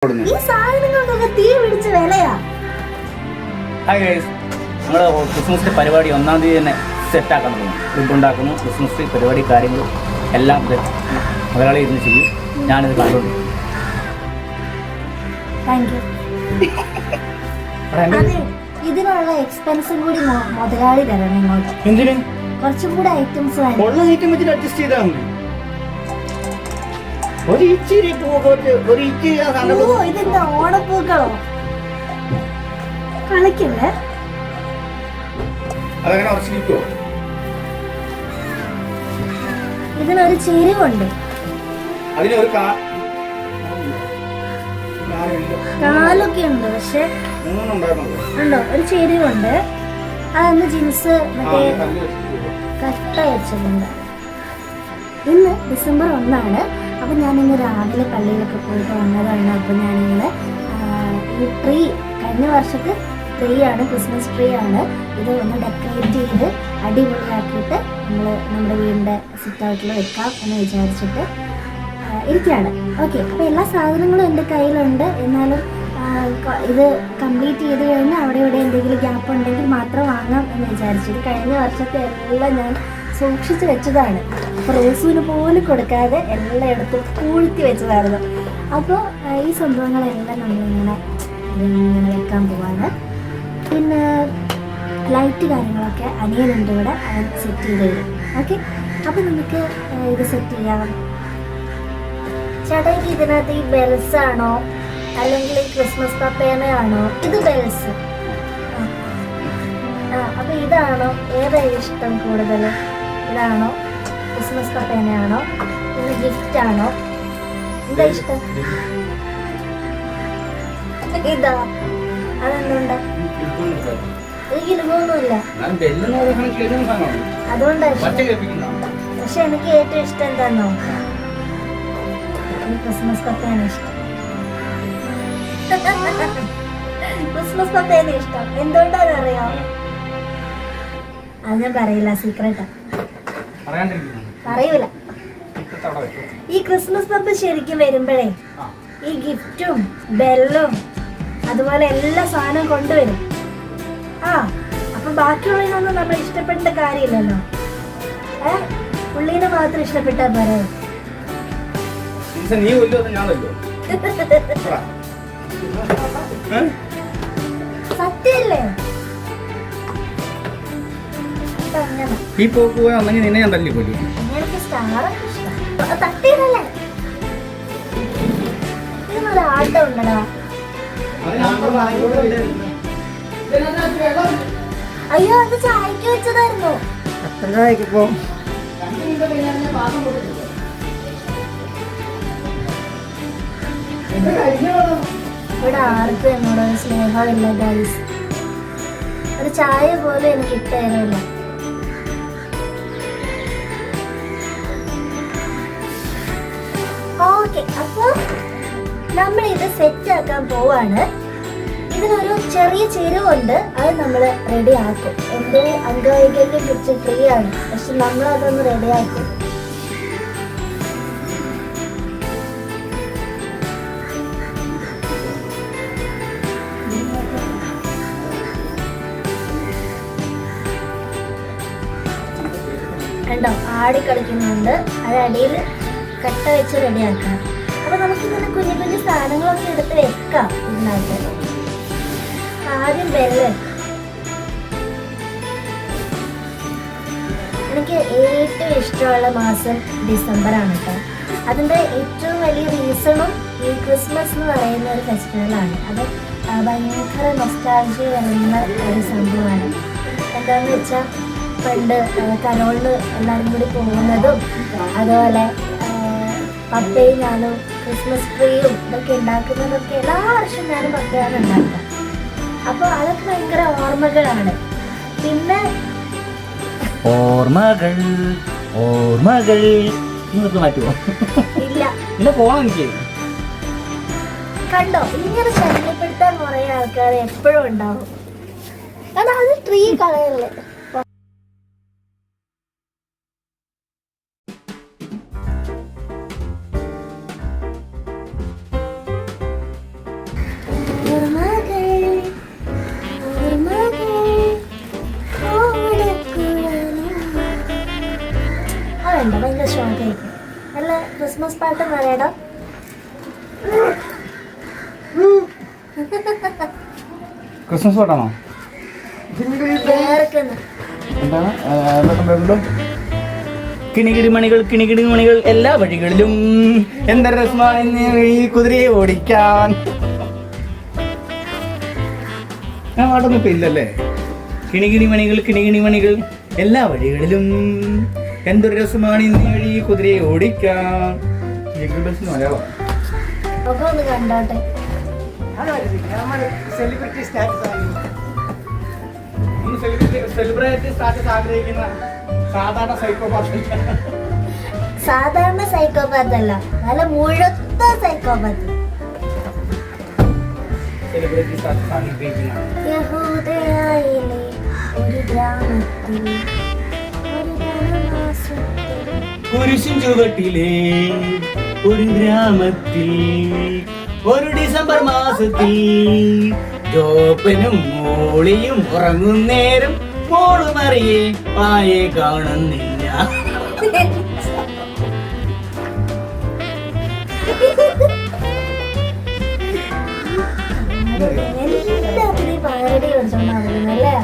ഇഷ്ടപ്പെടുന്നു. ഈ സാധനങ്ങൾക്കൊക്കെ തീ പിടിച്ച വിലയാ. ഹായ് ഗൈസ്, നമ്മൾ ക്രിസ്മസ് പരിപാടി 1-ാം തീയതി തന്നെ സെറ്റാക്കാൻ തുടങ്ങും. ഫുഡ് ഉണ്ടാക്കുന്നു, ക്രിസ്മസ് പരിപാടി കാര്യങ്ങൾ എല്ലാം മുതലാളി ഇരുന്ന് ചെയ്യും. ഞാനിത് കണ്ടുകൊണ്ടു. ഇതിനുള്ള എക്സ്പെൻസും കൂടി മുതലാളി തരണം ഇങ്ങോട്ട്. എന്തിന്? കുറച്ചും കൂടെ ഐറ്റംസ് ഉള്ള ഐറ്റം വെച്ചിട്ട് അഡ്ജസ്റ്റ് ചെയ്താൽ മതി. ഇതെന്താ ഓണപ്പൂക്കളോ? കളിക്കല്ലേ? അതങ്ങനെ ഉറച്ചിരിക്കുവോ? ഇതിനൊരു ചെരിവുണ്ട്. അതിനൊരു കാലൊക്കെ ഉണ്ട്, പക്ഷെ ഉണ്ടോ ഒരു ചെരിവുണ്ട്. അതൊന്ന് ജീൻസ് മറ്റേ കട്ട വെച്ചിട്ടുണ്ട്. ഇന്ന് ഡിസംബർ 1 അപ്പം ഞാനിന്ന് രാവിലെ പള്ളിയിലൊക്കെ പോയിട്ട് വന്നതാണ്. അപ്പം ഞാനിങ്ങനെ ഈ ട്രീ, കഴിഞ്ഞ വർഷത്തെ ട്രീ ആണ്, ക്രിസ്മസ് ട്രീ ആണ്. ഇത് ഒന്ന് ഡെക്കറേറ്റ് ചെയ്ത് അടിപൊളിയാക്കിയിട്ട് നമ്മുടെ വീടിൻ്റെ സിറ്റ് ഔട്ടിൽ വെക്കാം എന്ന് വിചാരിച്ചിട്ട് ഇരിക്കുകയാണ്. ഓക്കെ, അപ്പോൾ എല്ലാ സാധനങ്ങളും എൻ്റെ കയ്യിലുണ്ട്. എന്നാലും ഇത് കംപ്ലീറ്റ് ചെയ്ത് കഴിഞ്ഞാൽ അവിടെ ഇവിടെ എന്തെങ്കിലും ഗ്യാപ്പ് ഉണ്ടെങ്കിൽ മാത്രം വാങ്ങാം എന്ന് വിചാരിച്ചത്. കഴിഞ്ഞ വർഷത്തെ എല്ലാം ഞാൻ സൂക്ഷിച്ച് വെച്ചതാണ്. അപ്പോൾ റോസൂന് പോലും കൊടുക്കാതെ എല്ലായിടത്തും പൂഴ്ത്തി വെച്ചതായിരുന്നു. അപ്പോൾ ഈ സംഭവങ്ങളെല്ലാം നമ്മളിങ്ങനെ വെക്കാൻ പോവാണ്. പിന്നെ ലൈറ്റ് കാര്യങ്ങളൊക്കെ അനിയനുണ്ട് ഇവിടെ, അവൻ സെറ്റ് ചെയ്ത് തരും. ഓക്കെ, അപ്പോൾ നമുക്ക് ഇത് സെറ്റ് ചെയ്യാം. ചേട്ടാ, ഇതിനകത്ത് ഈ ബെൽസ് ആണോ അല്ലെങ്കിൽ ഈ ക്രിസ്മസ് പപ്പേനയാണോ? ഇത് ബെൽസ്. അപ്പോൾ ഇതാണോ, ഏതാണ് ഇഷ്ടം കൂടുതൽ? ഇതാണോ ക്രിസ്മസ് പപ്പേനയാണോ പിന്നെ ഗിഫ്റ്റ് ആണോ? എന്താ ഇഷ്ടം? ഇതാ, അതെന്തുണ്ടാ? ഇത് കിലുമൊന്നുമില്ല, അതുകൊണ്ടാണ്. പക്ഷെ എനിക്ക് ഏറ്റവും ഇഷ്ടം എന്താണോ? ക്രിസ്മസ് പപ്പയാണ് ഇഷ്ടം. ക്രിസ്മസ് പപ്പയാണ് ഇഷ്ടം. എന്തുകൊണ്ടാന്ന് അറിയാം? അത് ഞാൻ പറയില്ല, സീക്രട്ടാ, പറയൂല. ഈ ക്രിസ്മസ് പപ്പ ശരിക്കും വരുമ്പോഴേ ഈ ഗിഫ്റ്റും ബെല്ലും അതുപോലെ എല്ലാ സാധനവും കൊണ്ടുവരും. അപ്പൊ ബാക്കിയുള്ളതിനൊന്നും നമ്മൾ ഇഷ്ടപ്പെട്ട കാര്യമില്ലല്ലോ. പുള്ളീനെ മാത്രം ഇഷ്ടപ്പെട്ടാ പോരെ. സത്യല്ലേ? ഈ പോക്ക് പോയാൽ നിന്നെ ഞാൻ തല്ലി പോലും. എനിക്ക് സ്റ്റാറൊക്കെ ഇഷ്ടം. തട്ടിയതല്ലേ? ഇതിനൊരു ആട്ടം ഉണ്ടടാ. അയ്യോ, അത് ചായക്ക് വെച്ചതായിരുന്നു. ചായക്കിപ്പോ ഇവിടെ ആർക്കും എന്നോട് സ്നേഹമില്ല ഗൈസ്. ഒരു ചായ പോലും എനിക്ക് ഇട്ടേരല്ല. ഓക്കെ, അപ്പൊ നമ്മൾ ഇത് സെറ്റ് ആക്കാൻ പോവാണ്. ഇതിനൊരു ചെറിയ ചെരുവുണ്ട്, അത് നമ്മൾ റെഡി ആക്കും. എൻ്റെ അംഗവൈകല്യം പിടിച്ച ട്രീ ആണ്, പക്ഷെ നമ്മളതൊന്ന് റെഡി ആക്കും. കണ്ടോ, ആടി കളിക്കുന്നുണ്ട്. അത് അടിയിൽ കട്ട വെച്ച് റെഡിയാക്കണം. അപ്പൊ നമുക്കിങ്ങനെ കുഞ്ഞു കുഞ്ഞു സാധനങ്ങളൊക്കെ എടുത്ത് വെക്കാം ഇതിനകത്ത്. ആദ്യം ബെല്ല്. എനിക്ക് ഏറ്റവും ഇഷ്ടമുള്ള മാസം ഡിസംബറാണ് കേട്ടോ. അതിൻ്റെ ഏറ്റവും വലിയ റീസണും ഈ ക്രിസ്മസ് എന്ന് പറയുന്ന ഒരു ഫെസ്റ്റിവലാണ്. അത് ഭയങ്കര നൊസ്റ്റാൾജിയ വരുന്ന ഒരു സംഭവമാണ്. എന്താണെന്ന് വെച്ചാൽ പണ്ട് കരോളിന് എല്ലാവരും കൂടി പോകുന്നതും അതുപോലെ പപ്പയും ഞാനും ക്രിസ്മസ് ട്രീയും ഇതൊക്കെ ഉണ്ടാക്കുന്നതൊക്കെ എല്ലാ വർഷവും ഞാനും പപ്പയാണ് ഉണ്ടാക്കുക. അപ്പോൾ അതൊക്കെ ഭയങ്കര ഓർമ്മകളാണ്. പിന്നെ ഓർമ്മകൾ ഓർമ്മകൾ മാറ്റുമോ? ഇല്ല, പോണം എനിക്ക്. കണ്ടോ, ഇങ്ങനെ ശല്യപ്പെടുത്താൻ കുറേ ആൾക്കാർ എപ്പോഴും ഉണ്ടാവും. കാരണം അത് ട്രീ കളയല്ലേ. പാട്ട് പറയണം. ക്രിസ്മസ് പാട്ടാണോ? കേൾക്കുന്നു. എന്താണ്? കിണികിടി മണികൾ എല്ലാ വഴികളിലും എന്താ രസമാണ് ഈ കുതിരയെ ഓടിക്കാൻ. ആ പാട്ടൊന്നും ഇപ്പൊ ഇല്ലല്ലേ? കിണികിടി മണികൾ എല്ലാ വഴികളിലും എന്തൊരു രസമാണ് ഈ കുതിരയെ ഓടിക്കാൻ. മലയാളം ഒക്കെ ഒന്ന് കണ്ടോട്ടെ. സെലിബ്രിറ്റി സ്റ്റാറ്റസ് ആഗ്രഹിക്കുന്ന സാധാരണ സൈക്കോപാത്ത് അല്ല, നല്ല മുഴുത്ത സൈക്കോപാത്ത്. യഹൂദയായിലെ ഒരു ഗ്രാമത്തിൽ കുരിശിൻ ചുവട്ടിലെ ഒരു ഗ്രാമത്തിൽ ഒരു ഡിസംബർ മാസത്തിൽ ജോപ്പനും മോളിയും ഉറങ്ങുന്നേരം മോളുമറിയെ പായെ കാണുന്നില്ല. എല്ലാത്തിനും പാരടി കളിച്ചോണ്ടാവുന്നല്ലേ.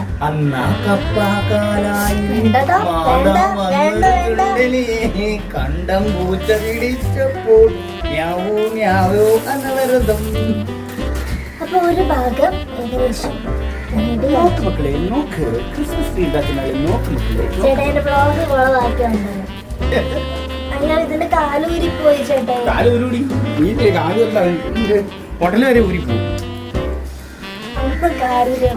കണ്ടം പൂച്ച പിടിച്ചപ്പോൾ അപ്പൊ ഒരു ഭാഗം ഏകദേശം ചേട്ടന്റെ ബ്ലോഗ് കുളവാക്കിയുണ്ടല്ലോ. അയ്യോ ഇതിന്റെ കാലൂരിപ്പോയി ചേട്ടാ. ഹോട്ടൽ വരെ ഊരിപ്പോ. അപ്പൊ കാലൂരി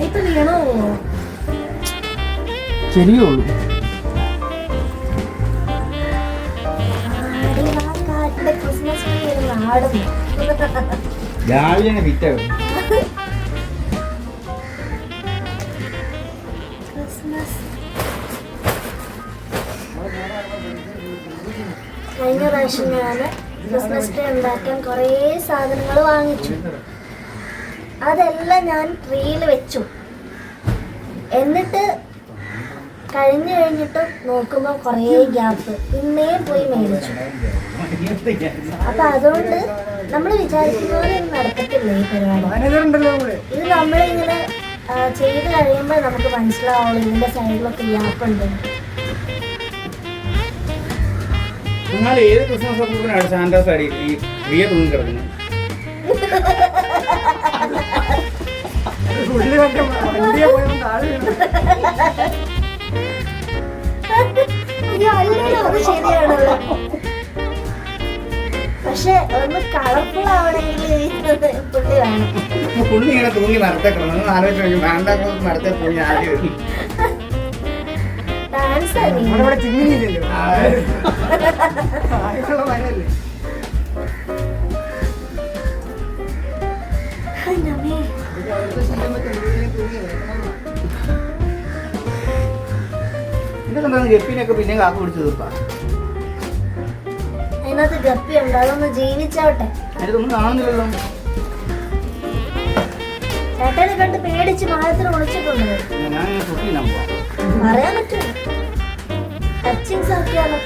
ഇപ്പൊ വീണോ? ചെറിയുള്ളൂ. ക്രിസ്മസ് ആടുന്നു രാവിലെ ഫിറ്റാകും. കഴിഞ്ഞ പ്രാവശ്യം ഞാൻ ക്രിസ്മസ് ട്രീ ഉണ്ടാക്കാൻ കുറേ സാധനങ്ങൾ വാങ്ങിച്ചു. അതെല്ലാം ഞാൻ ട്രീയിൽ വെച്ചു. എന്നിട്ട് കഴിഞ്ഞിട്ട് നോക്കുമ്പോൾ കുറേ ഗ്യാപ്പ് പിന്നെയും പോയി മേടിച്ചു. അപ്പൊ അതുകൊണ്ട് നമ്മൾ വിചാരിക്കുന്ന പോലെ നടക്കത്തില്ല ഈ പരിപാടി. ഇത് നമ്മളിങ്ങനെ ചെയ്ത് കഴിയുമ്പോൾ നമുക്ക് മനസ്സിലാവുള്ളൂ ഇതിന്റെ സൈഡിലൊക്കെ ഗ്യാപ്പ് ഉണ്ട്. നിങ്ങൾ ഏത് ക്രിസ്മസ് അപ്പൂപ്പനാണ് സാന്റാസ് അടി ഈ പ്രിയ തൂങ്ങി കിടക്കുന്നത്? അത് ശരിയാണല്ലോ. പക്ഷെ ഒന്ന് കളർഫുൾ ആവണമെങ്കിൽ പുള്ളി വേണം. പുള്ളി ഇങ്ങനെ തൂങ്ങി മരത്തെ കിടന്നു ആലോചിച്ച് വേണ്ട മരത്തെ തൂങ്ങി ആദ്യം ഡാൻസ് ഗപ്പിനൊക്കെ പിന്നെ കാക്ക പിടിച്ചു തീർപ്പാ. അതിനകത്ത് ഗപ്പി ഉണ്ട്, അതൊന്ന് ജീവിച്ചോട്ടെ. അതിനൊന്നും കാണുന്നില്ലല്ലോ. ചേട്ടനെ കണ്ട് പേടിച്ച് മാനത്തിന് ഒളിച്ചിട്ടുണ്ട്. ഞാൻ കുട്ടി നമ്പോ പറയാൻ പറ്റും. ടച്ചിങ്സ് ആക്കിയാലോ?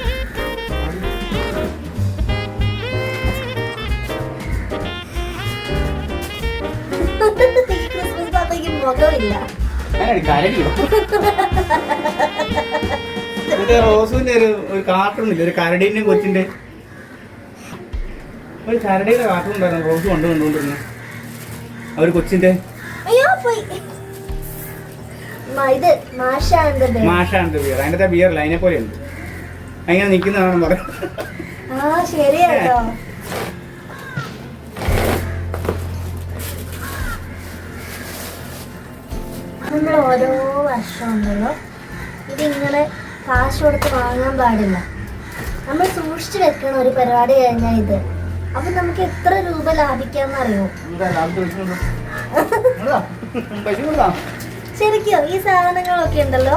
ക്രിസ്മസ് പാപ്പയ്ക്ക് മുഖമില്ല. റോസുവിന്റെ ഒരു കാർട്ടൂൺ ഇല്ല, ഒരു കരടീന്റെ കൊച്ചിന്റെ ഒരു കരടിയുടെ കാർട്ടൂൺ ഉണ്ടായിരുന്നു. റോസ് കൊണ്ടുകൊണ്ടിരുന്നു ഒരു കൊച്ചിന്റെ. അയ്യോ പോയി. ഇത് മാഷാന്റെ ബിയർ. അതിന്റെ ബിയറില്ല, അതിനെ പോലെ ഉണ്ട്. അങ്ങനെ നിക്കുന്നതാണെന്ന് പറയാം. ആ ശരിയാട്ടോ. നമ്മൾ ഓരോ വർഷം ഉണ്ടല്ലോ ഇതിങ്ങനെ കാശ് കൊടുത്ത് വാങ്ങാൻ പാടില്ല. നമ്മൾ സൂക്ഷിച്ചു വെക്കണം ഒരു പരിപാടി കഴിഞ്ഞാൽ ഇത്. അപ്പൊ നമുക്ക് എത്ര രൂപ ലാഭിക്കാന്നറിയോ? ശരിക്കും ഈ സാധനങ്ങളൊക്കെ ഉണ്ടല്ലോ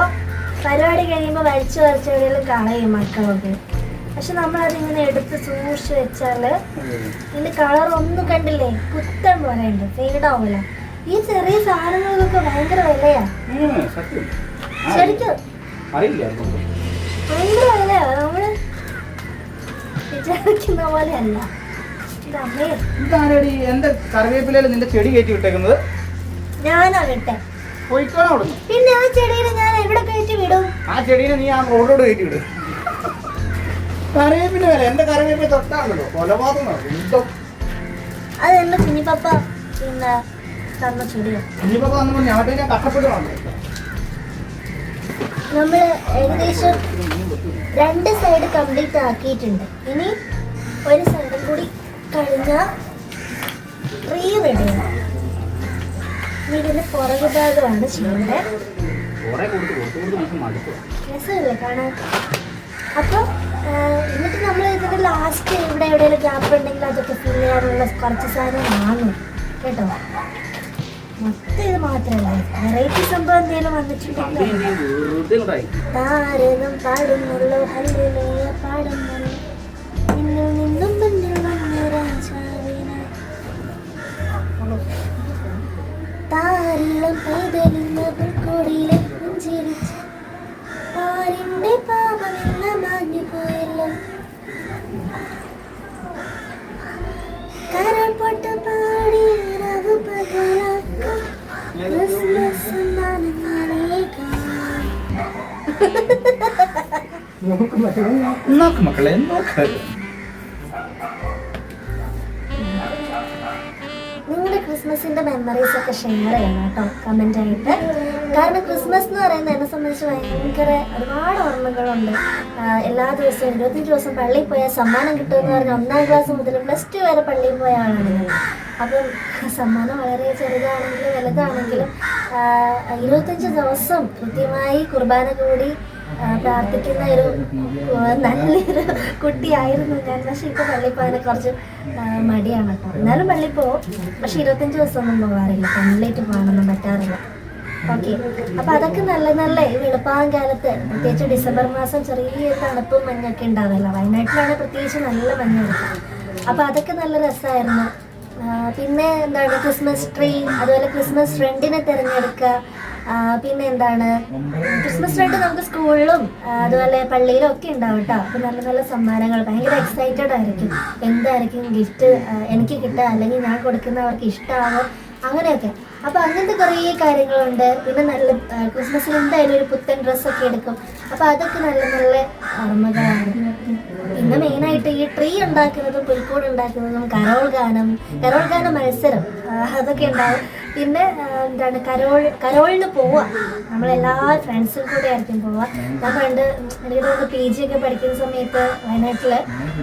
പരിപാടി കഴിയുമ്പോൾ വലിച്ചു വരച്ചെവിടെയെങ്കിലും കളയും മക്കളൊക്കെ. പക്ഷെ നമ്മളതിങ്ങനെ എടുത്ത് സൂക്ഷിച്ച് വെച്ചാല് ഇതിന്റെ കളർ ഒന്നും കണ്ടില്ലേ പുത്തൻ പോലെ ഉണ്ട്, ഫെയ്ഡാവില്ല. ഈ ചെറിയ സാധനങ്ങൾക്കൊക്കെ ഭയങ്കര വിലയാ. ശരിക്കും ഭയങ്കര വിലയാ, നമ്മള് വിചാരിക്കുന്ന പോലെ അല്ല. എന്റെ കറിവേപ്പിലയിൽ നിന്റെ ചെടി കയറ്റി വിട്ടേക്കുന്നത് ഞാനാ വിട്ടെ. പിന്നെ ആ ചെടിയിൽ ഞാൻ എവിടെ കയറ്റി വിടും? ആ ചെടീനെ നീ ആ റോഡിലോട് കയറ്റി വിടും. കറിവേപ്പിന്റെ വില എന്റെ കറിവേപ്പിൽ തൊട്ടാണല്ലോ കൊലപാതകം. അത് എന്റെ കുഞ്ഞിപ്പപ്പ പിന്നെ തന്ന ചെടിയോ. കുഞ്ഞിപ്പപ്പ വന്നപ്പോ ഞാൻ കഷ്ടപ്പെട്ട് നമ്മള് ഏകദേശം 2 സൈഡ് കംപ്ലീറ്റ് ആക്കിയിട്ടുണ്ട്. ഇനി ഒരു സൈഡും കൂടി കഴിഞ്ഞാൽ ട്രീ റെഡിയാണ്. ഇനി ഇതിന്റെ പുറകു ഭാഗമാണ് ചെയ്യേണ്ടത്. രസമല്ലേ കാണാൻ? അപ്പോൾ എന്നിട്ട് നമ്മൾ ഇതിന്റെ ലാസ്റ്റ് ഇവിടെ എവിടെയെങ്കിലും ഗ്യാപ്പ് ഉണ്ടെങ്കിൽ അതൊക്കെ ഫിൽ ചെയ്യാനുള്ള കുറച്ച് സാധനം വാങ്ങും കേട്ടോ. മൊത്തം ഇത് മാത്രമല്ല, വെറൈറ്റി സംഭവം എന്തെങ്കിലും വന്നിട്ടുണ്ടെങ്കിൽ താരനും പാടുന്നുള്ളൂ ഹല്ലേലൂയ പാടുന്നുള്ളൂ നിന്നും നിന്നും മുന്നിൽ വന്ന രാജാവിനെ താരിളം പൈതലിന്ന പുൽക്കൊടിയിലെ പുഞ്ചിരിച്ച് പാലിന്റെ പാപമെല്ലാം മാഞ്ഞു പോയല്ലോ കരൾ പൊട്ട് പാടി രഘു പകലാക്കും ക്രിസ്മസ് മക്കളെ നിങ്ങളുടെ ക്രിസ്മസിന്റെ മെമ്മറീസ് ഒക്കെ ഷെയർ ചെയ്യണം കേട്ടോ കമന്റ് ആയിട്ട്. കാരണം ക്രിസ്മസ് എന്ന് പറയുന്നത് എന്നെ സംബന്ധിച്ച് ഭയങ്കര ഒരുപാട് ഓർമ്മകളുണ്ട്. എല്ലാ ദിവസവും 25 ദിവസം പള്ളിയിൽ പോയാൽ സമ്മാനം കിട്ടുമെന്ന് പറഞ്ഞ് 1ാം ക്ലാസ് മുതൽ +2 വരെ പള്ളിയിൽ പോയ ആളാണ് ഞാൻ. അപ്പം സമ്മാനം വളരെ ചെറുതാണെങ്കിലും വലുതാണെങ്കിലും 25 ദിവസം കൃത്യമായി കുർബാന കൂടി പ്രാർത്ഥിക്കുന്ന ഒരു നല്ലൊരു കുട്ടിയായിരുന്നു ഞാൻ. പക്ഷെ ഇപ്പൊ പള്ളിയിൽ പോകാനെ കുറച്ച് മടിയാണ് കേട്ടോ. എന്നാലും പള്ളിയിൽ പോവും, പക്ഷെ 25 ദിവസമൊന്നും പോകാറില്ല, കംപ്ലീറ്റ് പോകാനൊന്നും പറ്റാറില്ല. ഓക്കെ, അപ്പൊ അതൊക്കെ നല്ല നല്ല ഈ വെളുപ്പാൻ കാലത്ത് പ്രത്യേകിച്ച് ഡിസംബർ മാസം ചെറിയ തണുപ്പും മഞ്ഞൊക്കെ ഉണ്ടാവില്ല. വയനാട്ടിലാണ് പ്രത്യേകിച്ച് നല്ല മഞ്ഞെടുക്കുക. അപ്പൊ അതൊക്കെ നല്ല രസമായിരുന്നു. പിന്നെ എന്താണ് ക്രിസ്മസ് ട്രീ, അതുപോലെ ക്രിസ്മസ് ഫ്രണ്ടിനെ തിരഞ്ഞെടുക്കുക. പിന്നെ എന്താണ് ക്രിസ്മസ് ഫ്രണ്ട് നമുക്ക് സ്കൂളിലും അതുപോലെ പള്ളിയിലും ഒക്കെ ഉണ്ടാവും കേട്ടോ. അപ്പോൾ നല്ല നല്ല സമ്മാനങ്ങൾ, ഭയങ്കര എക്സൈറ്റഡ് ആയിരിക്കും. എന്തായിരിക്കും ഗിഫ്റ്റ് എനിക്ക് കിട്ടുക, അല്ലെങ്കിൽ ഞാൻ കൊടുക്കുന്നവർക്ക് ഇഷ്ടമാകും, അങ്ങനെയൊക്കെ. അപ്പോൾ അങ്ങനത്തെ കുറേ കാര്യങ്ങളുണ്ട്. പിന്നെ നല്ല ക്രിസ്മസിന് എന്തായാലും ഒരു പുത്തൻ ഡ്രസ്സൊക്കെ എടുക്കും. അപ്പോൾ അതൊക്കെ നല്ല നല്ല ഓർമ്മകളാണ്. പിന്നെ മെയിനായിട്ട് ഈ ട്രീ ഉണ്ടാക്കുന്നതും പുൽക്കൂട് ഉണ്ടാക്കുന്നതും കരോൾ ഗാനം മത്സരം അതൊക്കെ ഉണ്ടാവും. പിന്നെ എന്താണ് കരോളിന് പോവുക, നമ്മളെല്ലാ ഫ്രണ്ട്സും കൂടെ ആയിരിക്കും പോവുക. ഞാൻ പണ്ട് എനിക്ക് തോന്നുന്നു PG ഒക്കെ പഠിക്കുന്ന സമയത്ത് വയനാട്ടിൽ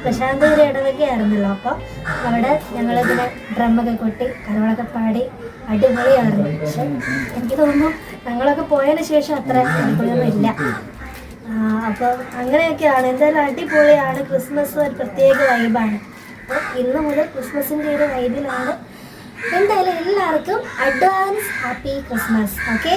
പ്രശാന്തപുരം ഇടവകയായിരുന്നല്ലോ. അപ്പോൾ അവിടെ ഞങ്ങളിങ്ങനെ ഡ്രമ്മൊക്കെ കൊട്ടി കരോളൊക്കെ പാടി അടിപൊളിയായിരുന്നു. പക്ഷെ എനിക്ക് തോന്നുന്നു ഞങ്ങളൊക്കെ പോയതിന് ശേഷം അത്ര അടിപൊളിയൊന്നും ഇല്ല. അപ്പോൾ അങ്ങനെയൊക്കെയാണ്. എന്തായാലും അടിപൊളിയാണ്. ക്രിസ്മസ് ഒരു പ്രത്യേക വൈബാണ്. അപ്പോൾ ഇന്ന് മുതൽ ക്രിസ്മസിൻ്റെ ഒരു വൈബിലാണ്. എന്തായാലും എല്ലാവർക്കും അഡ്വാൻസ് ഹാപ്പി ക്രിസ്മസ്. ഓക്കെ.